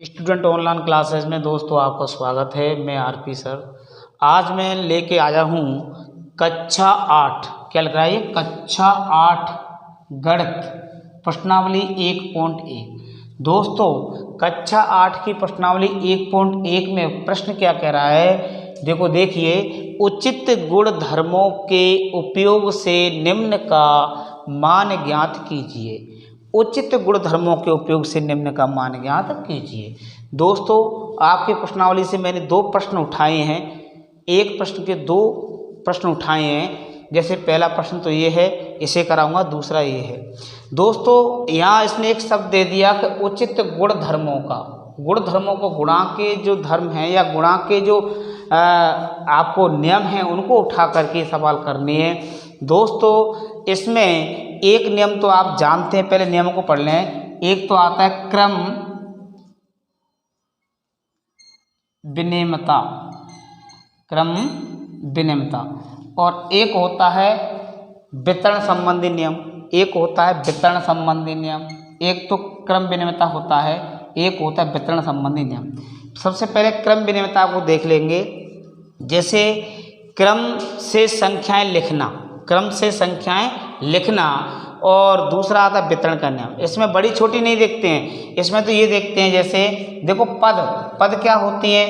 Student online classes में दोस्तों आपका स्वागत है। मैं आरपी सर। आज मैं लेके आया हूँ कक्षा 8। क्या लग रहा है? ये कक्षा 8 गणित प्रश्नावली 1.1। दोस्तों कक्षा 8 की प्रश्नावली 1.1 में प्रश्न क्या कह रहा है? देखिए, उचित गुणधर्मों के उपयोग से निम्न का मान ज्ञात कीजिए। उचित गुणधर्मों के उपयोग से निम्न का मान ज्ञात कीजिए। दोस्तों आपके प्रश्नावली से मैंने दो प्रश्न उठाए हैं, एक प्रश्न के दो प्रश्न उठाए हैं। जैसे पहला प्रश्न तो ये है, इसे कराऊंगा, दूसरा ये है। दोस्तों यहाँ इसने एक शब्द दे दिया कि उचित गुणधर्मों का, गुणधर्मों को, गुणा के जो धर्म हैं या गुणा के जो आपको नियम हैं उनको उठा करके सवाल करने हैं। दोस्तों इसमें एक नियम तो आप जानते हैं, पहले नियमों को पढ़ लें। एक तो आता है क्रम विनिमयता, क्रम विनिमयता, और एक होता है वितरण संबंधी नियम, एक होता है वितरण संबंधी नियम। एक तो क्रम विनिमयता होता है, एक होता है वितरण संबंधी नियम। सबसे पहले क्रम विनिमयता को देख लेंगे। जैसे क्रम से संख्याएं लिखना, क्रम से संख्याएं लिखना, और दूसरा आता है वितरण का नियम। इसमें बड़ी छोटी नहीं देखते हैं, इसमें तो ये देखते हैं, जैसे देखो पद क्या होती है?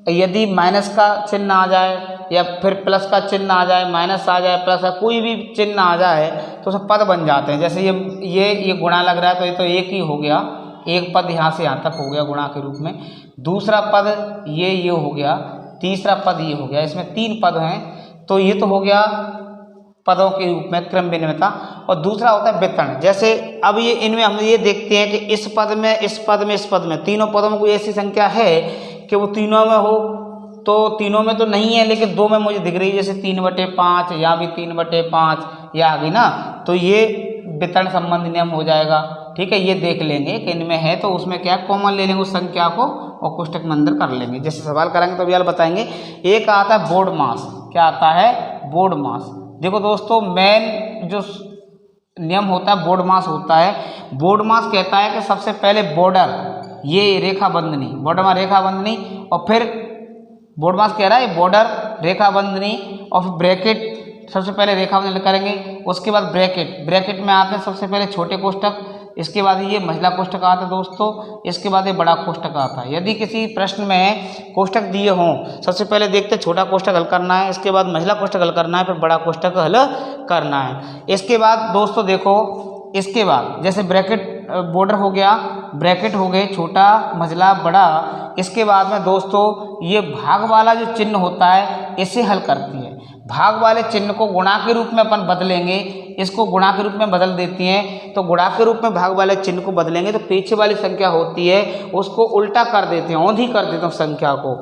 यदि माइनस का चिन्ह आ जाए या फिर प्लस का चिन्ह आ जाए, माइनस आ जाए, प्लस का कोई भी चिन्ह आ जाए तो सब पद बन जाते हैं। जैसे ये गुणा लग रहा है तो ये तो एक ही हो गया, एक पद यहाँ से यहाँ तक हो गया गुणा के रूप में, दूसरा पद ये हो गया, तीसरा पद ये हो गया। इसमें 3 पद हैं तो ये तो हो गया पदों के रूप में क्रम विनिमयता। और दूसरा होता है वितरण। जैसे अब ये इनमें हम ये देखते हैं कि इस पद में, इस पद में, इस पद में, तीनों पदों में कोई ऐसी संख्या है कि वो तीनों में हो, तो तीनों में तो नहीं है लेकिन 2 में मुझे दिख रही है, जैसे 3/5, या भी 3/5 या आ गई ना, तो ये वितरण संबंधी नियम हो जाएगा। ठीक है, ये देख लेंगे कि इनमें है तो उसमें क्या कॉमन ले लेंगे उस संख्या को और कोष्टक में अंदर कर लेंगे। जैसे सवाल करेंगे तो भी बताएंगे। एक आता है बोर्ड मास। क्या आता है? बोर्ड मास। देखो दोस्तों मेन जो नियम होता है बोर्ड मास होता है। बोर्ड मास कहता है कि सबसे पहले बॉर्डर, ये रेखा बंधनी, बॉर्डर में रेखा बंधनी, और फिर बोर्ड मास कह रहा है बॉर्डर, रेखा बंधनी, और फिर ब्रैकेट, सबसे पहले रेखा बंधनी करेंगे, उसके बाद ब्रैकेट, ब्रैकेट में आते हैं सबसे पहले छोटे कोष्टक, इसके बाद ये महिला कोष्टक आता है दोस्तों, इसके बाद ये बड़ा कोष्टक आता है। यदि किसी प्रश्न में कोष्टक दिए हों, सबसे पहले देखते हैं छोटा कोष्टक हल करना है, इसके बाद महिला कोष्टक हल करना है, फिर बड़ा कोष्टक हल करना है। इसके बाद दोस्तों देखो, इसके बाद जैसे ब्रैकेट बॉर्डर हो गया, ब्रैकेट हो गए, छोटा, मझला, बड़ा। इसके बाद में दोस्तों ये भाग वाला जो चिन्ह होता है इसे हल करती है। भाग वाले चिन्ह को गुणा के रूप में अपन बदलेंगे, इसको गुणा के रूप में बदल देती हैं, तो गुणा के रूप में भाग वाले चिन्ह को बदलेंगे तो पीछे वाली संख्या होती है उसको उल्टा कर देते हैं, औंधी कर देते हैं संख्या को,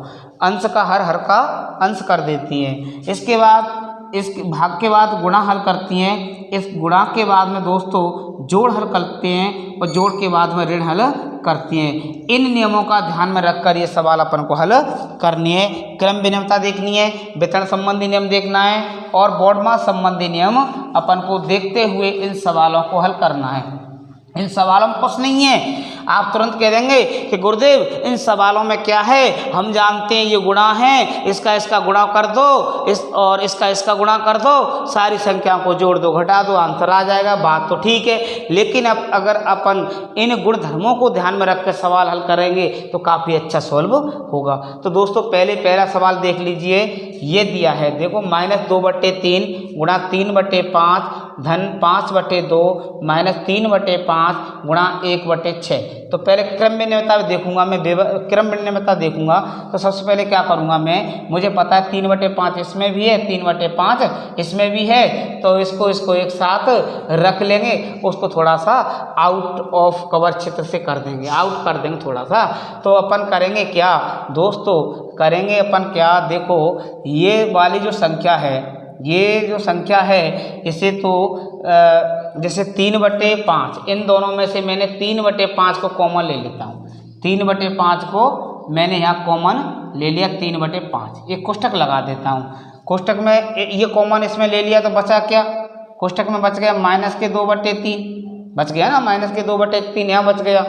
अंश का हर का अंश कर देती हैं। इसके बाद इस भाग के बाद गुणा हल करती हैं, इस गुणा के बाद में दोस्तों जोड़ हल करते हैं, और जोड़ के बाद में ऋण हल करती हैं। इन नियमों का ध्यान में रखकर ये सवाल अपन को हल करनी है। क्रम विनिमयता देखनी है, वितरण संबंधी नियम देखना है, और बोर्ड मास संबंधी नियम अपन को देखते हुए इन सवालों को हल करना है। इन सवालों में कुछ नहीं है, आप तुरंत कह देंगे कि गुरुदेव इन सवालों में क्या है, हम जानते हैं ये गुणा है, इसका गुणा कर दो, और इसका गुणा कर दो, सारी संख्याओं को जोड़ दो, घटा दो, आंसर आ जाएगा। बात तो ठीक है, लेकिन अब अगर अपन इन गुण धर्मों को ध्यान में रखकर सवाल हल करेंगे तो काफ़ी अच्छा सॉल्व होगा। तो दोस्तों पहला सवाल देख लीजिए, ये दिया है, देखो -2/3 गुणा 3/5 धन 5/2 -3/5 गुणा 1/6। तो पहले क्रम विनिमयता देखूंगा मैं, क्रम विनिमयता देखूंगा तो सबसे पहले क्या करूंगा मैं, मुझे पता है 3/5 इसमें भी है, 3/5 इसमें भी है, तो इसको एक साथ रख लेंगे, उसको थोड़ा सा आउट ऑफ कवर क्षेत्र से कर देंगे, आउट कर देंगे थोड़ा सा। तो अपन करेंगे क्या दोस्तों, करेंगे अपन क्या, देखो ये वाली जो संख्या है, ये जो संख्या है इसे तो जैसे 3/5, इन दोनों में से मैंने 3/5 को कॉमन ले लेता हूँ, 3/5 को मैंने यहाँ कॉमन ले लिया, 3/5 एक कोष्टक लगा देता हूँ। कोष्टक में ये कॉमन इसमें ले लिया तो बचा क्या, कोष्टक में बच गया -2/3, बच गया ना, -2/3 यहाँ बच गया।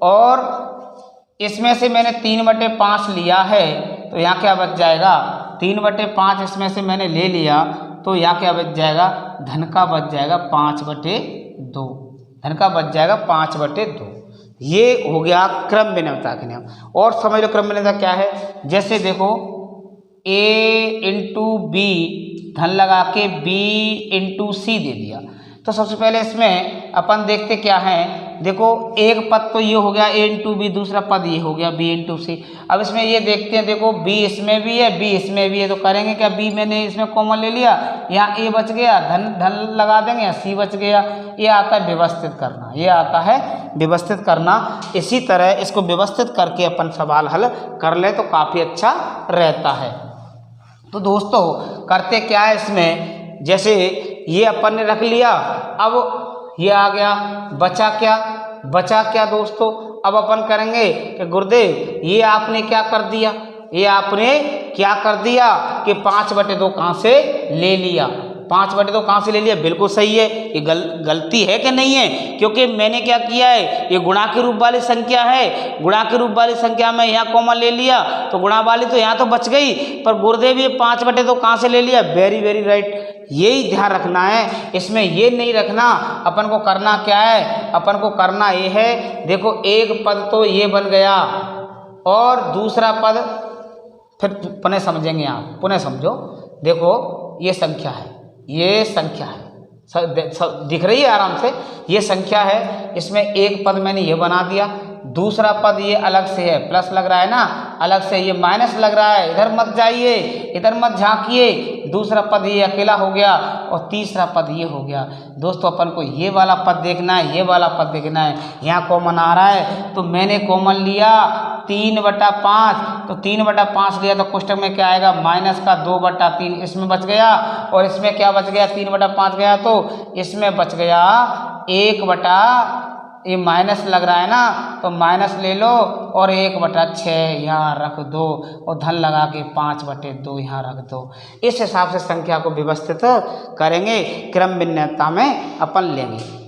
और इसमें से मैंने 3/5 लिया है तो यहाँ क्या बच जाएगा, 3/5 इसमें से मैंने ले लिया तो यहाँ क्या बच जाएगा, धन का बच जाएगा 5/2, धन का बच जाएगा 5/2। ये हो गया क्रम विनिमयता के नियम। और समझ लो क्रम विनिमयता क्या है, जैसे देखो A इंटू बी धन लगा के B इंटू सी दे दिया। तो सबसे पहले इसमें अपन देखते क्या है, देखो एक पद तो ये हो गया A इंटू बी, दूसरा पद ये हो गया B इंटू सी। अब इसमें ये देखते हैं, देखो B इसमें भी है B इसमें भी है, तो करेंगे क्या, B मैंने इसमें कॉमन ले लिया, यहाँ A बच गया, धन धन लगा देंगे, यहाँ C बच गया। ये आता है व्यवस्थित करना, ये आता है व्यवस्थित करना। इसी तरह इसको व्यवस्थित करके अपन सवाल हल कर ले तो काफ़ी अच्छा रहता है। तो दोस्तों करते क्या है इसमें, जैसे ये अपन ने रख लिया, अब ये आ गया, बचा क्या दोस्तों, अब अपन करेंगे कि गुरुदेव ये आपने क्या कर दिया, ये आपने क्या कर दिया कि 5/2 कहाँ से ले लिया, 5/2 कहाँ से ले लिया, बिल्कुल सही है। ये गलती है कि नहीं है, क्योंकि मैंने क्या किया है, ये गुणा के रूप वाली संख्या है, गुणा के रूप वाली संख्या में यहाँ कॉमन ले लिया तो गुणा वाली तो यहाँ तो बच गई, पर गुरुदेव ये 5/2 कहाँ से ले लिया, वेरी वेरी राइट। यही ध्यान रखना है, इसमें ये नहीं रखना अपन को करना क्या है, अपन को करना ये है, देखो एक पद तो ये बन गया और दूसरा पद फिर पुनः समझेंगे, आप पुनः समझो। देखो ये संख्या है, ये संख्या है, दिख रही है आराम से, ये संख्या है, इसमें एक पद मैंने ये बना दिया, दूसरा पद ये अलग से है, प्लस लग रहा है ना, अलग से ये माइनस लग रहा है, इधर मत जाइए, इधर मत झांकिए, दूसरा पद ये अकेला हो गया और तीसरा पद ये हो गया। दोस्तों अपन को ये वाला पद देखना है, ये वाला पद देखना है, यहाँ कॉमन आ रहा है तो मैंने कॉमन लिया 3/5, तो 3/5 लिया तो कोष्टक में क्या आएगा, माइनस का 2/3 इसमें बच गया, और इसमें क्या बच गया, 3/5 गया तो इसमें बच गया 1/, ये माइनस लग रहा है ना तो माइनस ले लो और 1/6 यहाँ रख दो और धन लगा के 5/2 यहाँ रख दो। इस हिसाब से संख्या को व्यवस्थित करेंगे, क्रम विनिमयता में अपन लेंगे।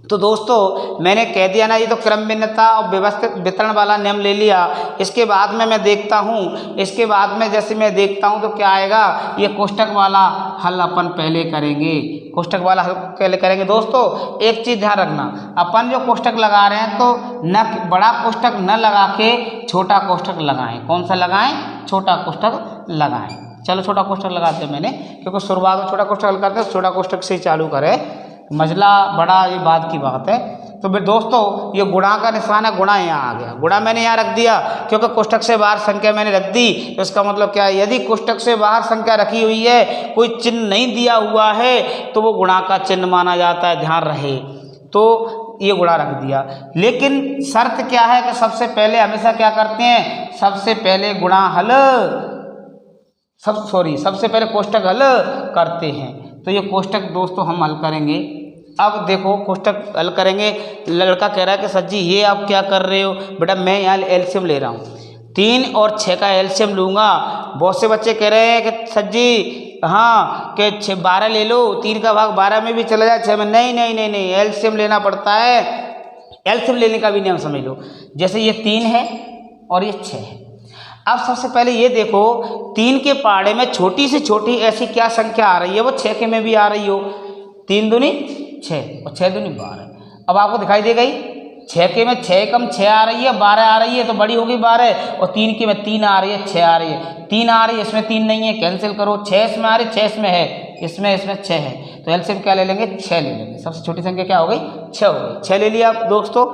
तो दोस्तों मैंने कह दिया ना, ये तो क्रम विनिमयता और व्यवस्थित वितरण वाला नियम ले लिया। इसके बाद में मैं देखता हूँ, इसके बाद में जैसे मैं देखता हूँ तो क्या आएगा, ये कोष्टक वाला हल अपन पहले करेंगे, कोष्टक वाला हल पहले करेंगे। दोस्तों एक चीज़ ध्यान रखना, अपन जो कोष्टक लगा रहे हैं तो न बड़ा कोष्टक न लगा के छोटा कोष्टक लगाएं। कौन सा लगाएं, छोटा कोष्टक लगाएं। चलो छोटा कोष्टक लगाते हैं मैंने, क्योंकि शुरुआत में छोटा कोष्टक हल करते हैं, छोटा कोष्टक से ही चालू करें, मजला बड़ा ये बात की बात है। तो फिर दोस्तों ये गुणा का निशान है, गुणा यहाँ आ गया, गुणा मैंने यहाँ रख दिया क्योंकि कोष्टक से बाहर संख्या मैंने रख दी। तो इसका मतलब क्या है, यदि कोष्टक से बाहर संख्या रखी हुई है, कोई चिन्ह नहीं दिया हुआ है तो वो गुणा का चिन्ह माना जाता है, ध्यान रहे। तो ये गुणा रख दिया, लेकिन शर्त क्या है कि सबसे पहले हमेशा क्या करते हैं, सबसे पहले गुणा हल सबसे पहले कोष्टक हल करते हैं। तो ये कोष्टक दोस्तों हम हल करेंगे। अब देखो कोष्टक हल करेंगे, लड़का कह रहा है कि सर जी ये आप क्या कर रहे हो, बेटा मैं यहाँ एलसीएम ले रहा हूँ, 3 और 6 का एलसीएम लूँगा। बहुत से बच्चे कह रहे हैं कि सर जी हाँ कि 12 ले लो, 3 का भाग 12 में भी चला जाए, 6 में नहीं, एलसीएम लेना पड़ता है। एलसीएम लेने का भी नियम समझ लो, जैसे ये 3 है और ये 6 है। अब सबसे पहले ये देखो 3 के पहाड़े में छोटी से छोटी ऐसी क्या संख्या आ रही है, वो 6 के में भी आ रही हो, 3 दूनी 6 और 6 दूनी 12। अब आपको दिखाई दे गई, 6 के में 6 कम 6 आ रही है, 12 आ रही है तो बड़ी होगी 12, और 3 के में 3 आ रही है, 6 आ रही है, 3 आ रही है, इसमें 3 नहीं है, कैंसिल करो, 6 इसमें आ रही, 6 इसमें है, इसमें 6 है, तो एलसीएम क्या ले लेंगे, 6 ले लेंगे। सबसे छोटी संख्या क्या हो गई, 6 हो गई, 6 ले लिया दोस्तों।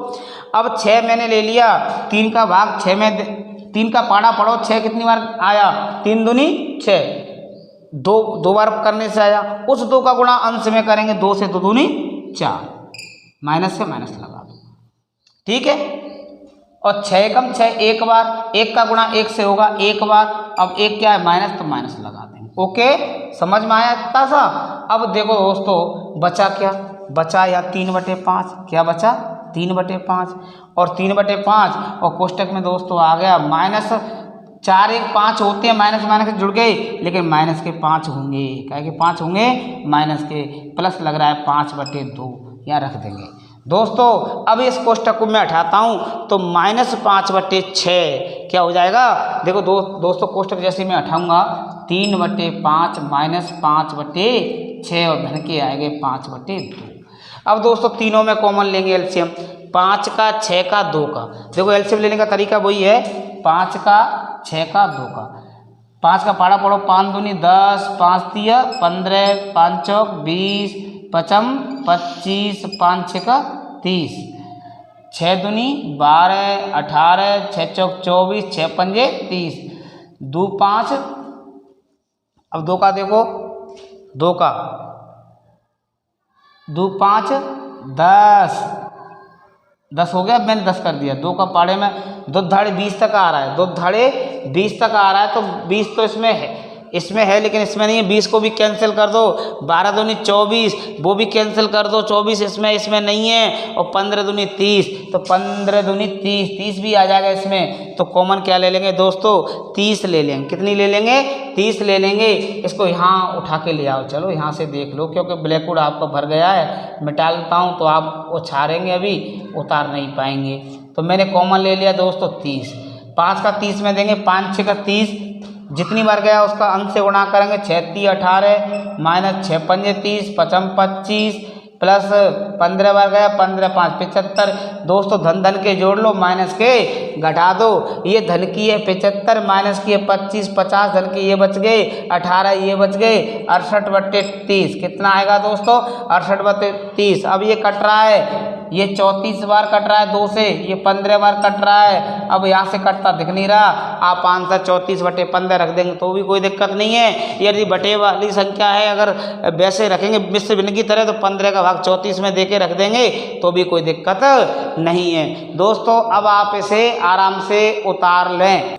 अब 6 मैंने ले लिया, 3 का भाग 6 में, 3 का पाड़ा पढ़ो, 6 कितनी बार आया, 3 दूनी 6, 2 बार करने से आया, उस 2 का गुणा अंश में करेंगे, 2 से 2 दूनी 4, माइनस से माइनस लगा दो, ठीक है। और 6 कम 6 एक बार, 1 का गुणा 1 से होगा 1 बार, अब 1 क्या है माइनस, तो माइनस लगा देंगे। ओके, समझ में आया इतना सा। अब देखो दोस्तों बचा क्या, बचा यहाँ 3/5, क्या बचा 3/5, और 3/5 और कोष्टक में दोस्तों आ गया माइनस, 4 1 5 होते हैं, माइनस माइनस जुड़ गए, लेकिन माइनस के 5 होंगे, क्या कि 5 होंगे माइनस के, प्लस लग रहा है 5/2, यहाँ रख देंगे। दोस्तों अब इस कोष्ठक को मैं हटाता हूँ तो -5/6 क्या हो जाएगा। देखो दोस्तों कोष्ठक जैसे मैं हटाऊंगा 3/5 -5/6 और धन के आएंगे 5/2। अब दोस्तों तीनों में कॉमन लेंगे एलसीएम, 5 का 6 का 2 का। देखो एलसीएम लेने का तरीका वही है, 5 का 6 का 2 का। 5 का पाड़ा पढ़ो, 5 दूनी 10, 5 तिया 15, 5 चौक 20, 5 25, 5 6 का 30, 6 दूनी 12, 18, 6 चौक 24, 6 पंजे 30, 2 5। अब 2 का देखो, 2 का 2 5 10 हो गया। मैंने 10 कर दिया। 2 का पाड़े में 2 धाड़े 20 तक आ रहा है, 2 धाड़े 20 तक आ रहा है तो 20 तो इसमें है लेकिन इसमें नहीं है। 20 को भी कैंसिल कर दो, 12 दूनी 24 वो भी कैंसिल कर दो, 24 इसमें नहीं है, और 15 दूनी 30 तो 15 दूनी 30 भी आ जाएगा इसमें। तो कॉमन क्या ले लेंगे दोस्तों, 30 ले लेंगे। कितनी ले लेंगे, 30 ले लेंगे। इसको यहाँ उठा के ले आओ, चलो यहाँ से देख लो, क्योंकि ब्लैकबोर्ड आपका भर गया है। मिटा लेता हूँ तो आप उछारेंगे, अभी उतार नहीं पाएंगे। तो मैंने कॉमन ले लिया दोस्तों 30। 5 का 30 में देंगे, 5 6 का 30, जितनी बार गया उसका अंक से गुणा करेंगे। 6 3 18 माइनस 6 पंजे 30, 5 25 प्लस 15 बार गया, 15 5 75। दोस्तों धन के जोड़ लो, माइनस के घटा दो। ये धन की है 75, माइनस की है 25, 50 धन के ये बच गए, 18 ये बच गए, 68/30 कितना आएगा दोस्तों, 68/30। अब ये कट रहा है, ये 34 बार कट रहा है 2 से, ये 15 बार कट रहा है। अब यहाँ से कटता दिख नहीं रहा, आप आंसर 34/15 रख देंगे तो भी कोई दिक्कत नहीं है। यदि बटे वाली संख्या है, अगर वैसे रखेंगे मिश्र भिन्न की तरह, तो 15 का भाग 34 में देके रख देंगे तो भी कोई दिक्कत नहीं है। दोस्तों अब आप इसे आराम से उतार लें।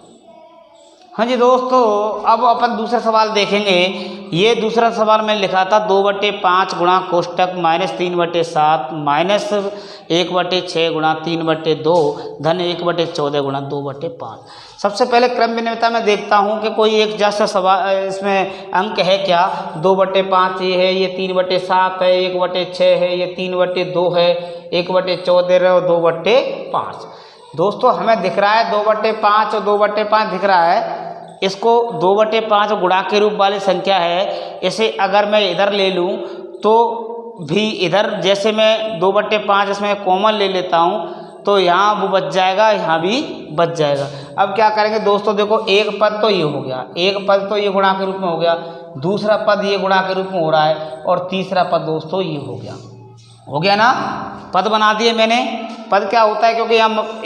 हाँ जी दोस्तों, अब अपन दूसरा सवाल देखेंगे। ये दूसरा सवाल मैंने लिखा था 2/5 गुणा कोष्टक -3/7 -1/6 गुणा 3/2 धन 1/14 गुणा 2/5। सबसे पहले क्रम विनिमयता में देखता हूँ कि कोई एक जैसा सवाल इसमें अंक है क्या। 2/5 ये है, ये 3/7 है, 1/6 है, ये 3/2 है, 1/14 और 2/5। दोस्तों हमें दिख रहा है 2/5 और 2/5 दिख रहा है। इसको 2/5 गुणा के रूप वाली संख्या है। इसे अगर मैं इधर ले लूँ तो भी इधर जैसे मैं 2/5 इसमें कॉमन ले लेता हूँ तो यहाँ वो बच जाएगा, यहाँ भी बच जाएगा। अब क्या करेंगे दोस्तों, देखो एक पद तो ये हो गया, एक पद तो ये गुणा के रूप में हो गया, दूसरा पद ये गुणा के रूप में हो रहा है, और तीसरा पद दोस्तों ये हो गया ना। पद बना दिए मैंने। पद क्या होता है, क्योंकि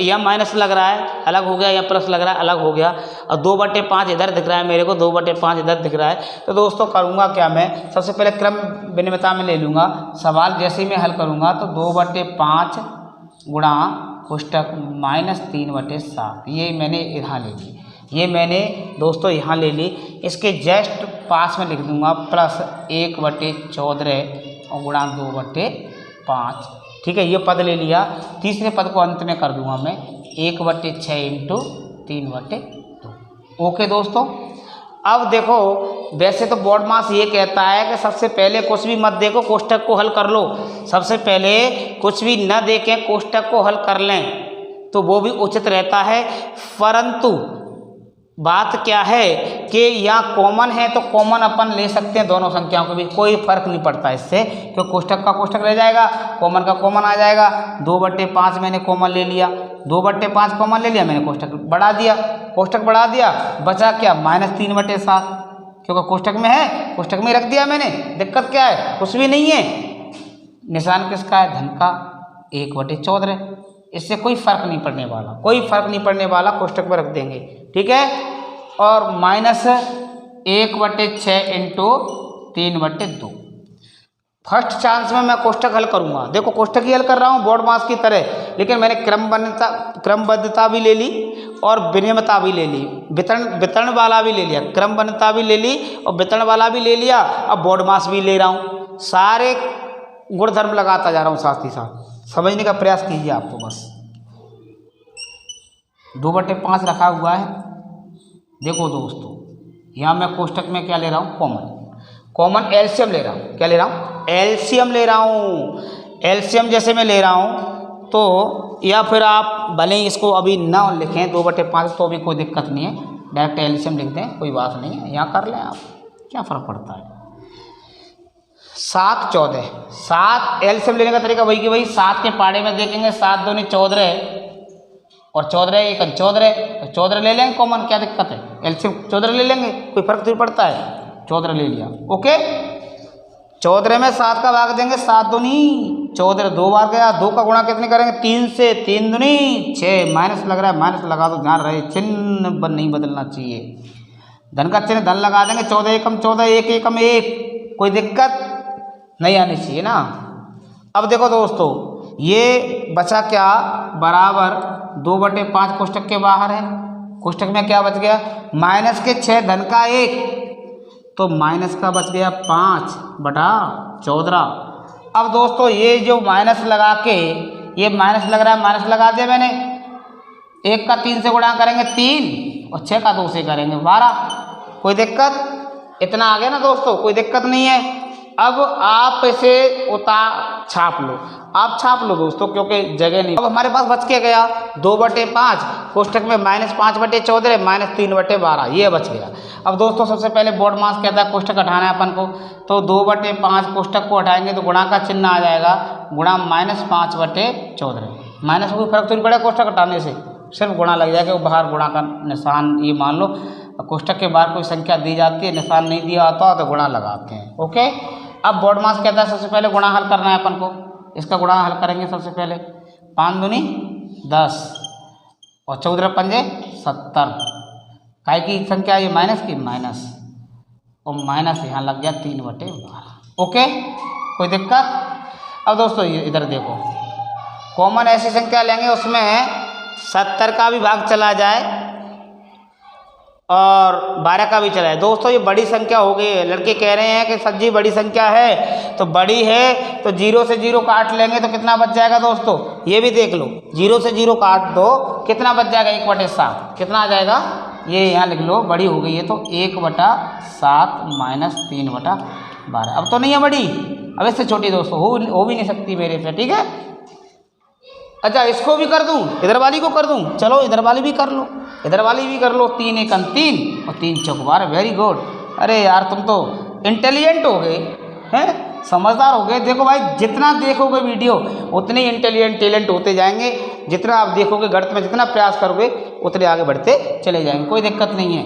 यहाँ माइनस लग रहा है अलग हो गया, या प्लस लग रहा है अलग हो गया, और 2/5 इधर दिख रहा है मेरे को, 2/5 इधर दिख रहा है। तो दोस्तों करूँगा क्या, मैं सबसे पहले क्रम विनिमयता में ले लूँगा। सवाल जैसे ही मैं हल करूँगा तो 2/5 गुणा कोष्टक -3/7 ये मैंने यहाँ ले ली, ये मैंने दोस्तों यहाँ ले ली। इसके जस्ट पास में लिख दूँगा प्लस 1/14 और गुणा 2/5। ठीक है, ये पद ले लिया। तीसरे पद को अंत में कर दूंगा मैं 1/6 इंटू 3/2। ओके दोस्तों, अब देखो वैसे तो बोर्ड मास ये कहता है कि सबसे पहले कुछ भी मत देखो, कोष्टक को हल कर लो। सबसे पहले कुछ भी न देखें, कोष्टक को हल कर लें तो वो भी उचित रहता है। परंतु बात क्या है कि यहाँ कॉमन है तो कॉमन अपन ले सकते हैं दोनों संख्याओं के बीच, कोई फर्क नहीं पड़ता इससे, क्योंकि कोष्टक का कोष्टक रह जाएगा, कॉमन का कॉमन आ जाएगा। 2/5 मैंने कॉमन ले लिया, 2/5 कॉमन ले लिया मैंने, कोष्टक बढ़ा दिया, कोष्टक बढ़ा दिया, बचा क्या -3/7, क्योंकि कोष्टक में है, कोष्टक में रख दिया मैंने। दिक्कत क्या है, कुछ भी नहीं है। निशान किसका है, धन का, 1/14। इससे कोई फर्क नहीं पड़ने वाला, कोई फर्क नहीं पड़ने वाला, कोष्टक में रख देंगे। ठीक है, और -1/6 इंटू 3/2। फर्स्ट चांस में मैं कोष्टक हल करूंगा। देखो कोष्टक ही हल कर रहा हूँ बोर्ड मास की तरह, लेकिन मैंने क्रमबद्धता भी ले ली और विनिमयता भी ले ली, वितरण वाला भी ले लिया, क्रमबद्धता भी ले ली और वितरण वाला भी ले लिया। अब बोर्ड मास भी ले रहा हूँ, सारे गुणधर्म लगाता जा रहा हूँ साथ ही साथ। समझने का प्रयास कीजिए आप तो बस। 2/5 रखा हुआ है। देखो दोस्तों, यहाँ मैं कोष्टक में क्या ले रहा हूँ, कॉमन एलसीएम ले रहा हूँ। क्या ले रहा हूँ, एलसीएम ले रहा हूँ। एलसीएम जैसे मैं ले रहा हूँ तो, या फिर आप भले ही इसको अभी ना लिखें 2/5 तो भी कोई दिक्कत नहीं है, डायरेक्ट एलसीएम लिख दें, कोई बात नहीं है, यहाँ कर लें आप, क्या फ़र्क पड़ता है। 7 14, 7 एलसीएम लेने का तरीका वही कि वही 7 के पाड़े में देखेंगे 7 दूनी 14 और 14 1 14, तो 14 ले लेंगे कॉमन, क्या दिक्कत है, एलसीएम 14 ले लेंगे, कोई फर्क नहीं पड़ता है, 14 ले लिया। ओके, 14 में 7 का भाग देंगे, 7 दूनी 14, 2 बार गया, 2 का गुणा कितने करेंगे 3 से, 3 दूनी 6, माइनस लग रहा है, माइनस लगा दो, ध्यान रहे चिन्ह नहीं बदलना चाहिए, धन का चिन्ह धन लगा देंगे, 14 एकम 14, 1 एकम 1, कोई दिक्कत नहीं आनी चाहिए ना। अब देखो दोस्तों, ये बचा क्या, बराबर 2/5 कोष्टक के बाहर है, कोष्टक में क्या बच गया, माइनस के 6 धन का 1, तो माइनस का बच गया 5/14। अब दोस्तों ये जो माइनस लगा के, ये माइनस लग रहा है, माइनस लगा दिया मैंने, 1 का 3 से गुणा करेंगे 3 और 6 का 2 से करेंगे 12, कोई दिक्कत, इतना आ गया ना दोस्तों, कोई दिक्कत नहीं है। अब आप इसे छाप लो, आप छाप लो दोस्तों, क्योंकि जगह नहीं। अब हमारे पास बच के गया 2/5 कोष्टक में -5/14 -3/12, ये बच गया। अब दोस्तों सबसे पहले बोर्ड मास कहता है कोष्टक हटाना है अपन को, तो 2/5 कोष्टक को हटाएंगे तो गुणा का चिन्ह आ जाएगा, गुणा -5/14, माइनस कोई फर्क तो नहीं पड़ेगा कोष्टक हटाने से, सिर्फ गुणा लग जाएगा, वो बाहर गुणा का निशान, ये मान लो कोष्टक के बाहर कोई संख्या दी जाती है, निशान नहीं दिया होता तो गुणा लगाते हैं। ओके, अब बोर्ड मास कहता है सबसे पहले गुणा हल करना है अपन को, इसका गुणा हल करेंगे सबसे पहले, 5 दूनी 10 और 14 पंजे 70, काय की संख्या ये माइनस की, माइनस, और माइनस यहाँ लग गया 3/12। ओके, कोई दिक्कत। अब दोस्तों ये इधर देखो, कॉमन ऐसी संख्या लेंगे उसमें 70 का भी भाग चला जाए और 12 का भी चला है। दोस्तों ये बड़ी संख्या हो गई है, लड़के कह रहे हैं कि सर जी बड़ी संख्या है, तो बड़ी है तो 0 से 0 काट लेंगे तो कितना बच जाएगा दोस्तों, ये भी देख लो, 0 से 0 काट दो, कितना बच जाएगा 1/7, कितना आ जाएगा, ये यहाँ लिख लो, बड़ी हो गई है तो 1/7 - 3/12। अब तो नहीं है बड़ी, अब इससे छोटी दोस्तों हो भी नहीं सकती मेरे से, ठीक है। अच्छा इसको भी कर दूं, इधर वाली को कर दूं, चलो इधर वाली भी कर लो, इधर वाली भी कर लो, 3 एकम 3 और 3 चौक 12, वेरी गुड। अरे यार तुम तो इंटेलिजेंट हो गए हैं, समझदार हो गए। देखो भाई, जितना देखोगे वीडियो उतने इंटेलिजेंट होते जाएंगे, जितना आप देखोगे गणित में, जितना प्रयास करोगे उतने आगे बढ़ते चले जाएंगे, कोई दिक्कत नहीं है।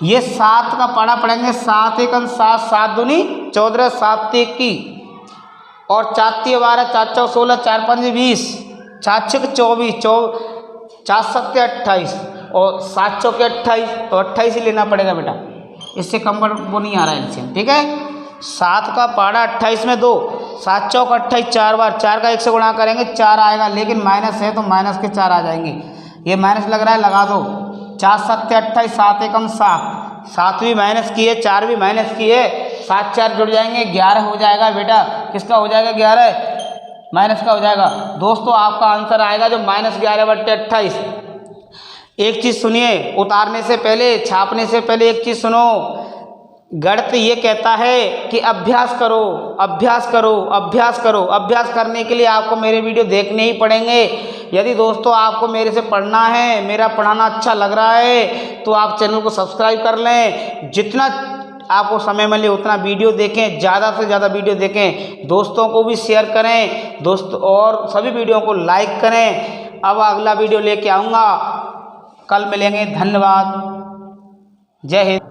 ये 7 का पाड़ा पढ़ेंगे, 7 एकम 7, 7 दूनी 14, 7 21 और 4 × 12, 4 × 16, 4 × 5 20, 4 × 24, 4 × 7 28 और 7 × 28, तो 28 ही लेना पड़ेगा बेटा, इससे कम वो नहीं आ रहा है एलसीएम, ठीक है। 7 का पाड़ा 28 में 2, 7 × 28 4 बार, 4 का 1 से गुणा करेंगे 4 आएगा, लेकिन माइनस है तो माइनस के 4 आ जाएंगे, ये माइनस लग रहा है लगा दो, 4 × 7 = 28, 7 एकम 7, 7 भी माइनस की है, 4 भी माइनस की है, 7 4 जुड़ जाएंगे, 11 हो जाएगा बेटा, किसका हो जाएगा 11, माइनस का हो जाएगा। दोस्तों आपका आंसर आएगा जो -11/28। एक चीज़ सुनिए, उतारने से पहले, छापने से पहले एक चीज़ सुनो, गणित ये कहता है कि अभ्यास करो, अभ्यास करो, अभ्यास करो। अभ्यास करने के लिए आपको मेरे वीडियो देखने ही पड़ेंगे। यदि दोस्तों आपको मेरे से पढ़ना है, मेरा पढ़ाना अच्छा लग रहा है, तो आप चैनल को सब्सक्राइब कर लें, जितना आपको समय मिले उतना वीडियो देखें, ज़्यादा से ज़्यादा वीडियो देखें, दोस्तों को भी शेयर करें दोस्तों, और सभी वीडियो को लाइक करें। अब अगला वीडियो लेके आऊँगा, कल मिलेंगे, धन्यवाद, जय हिंद।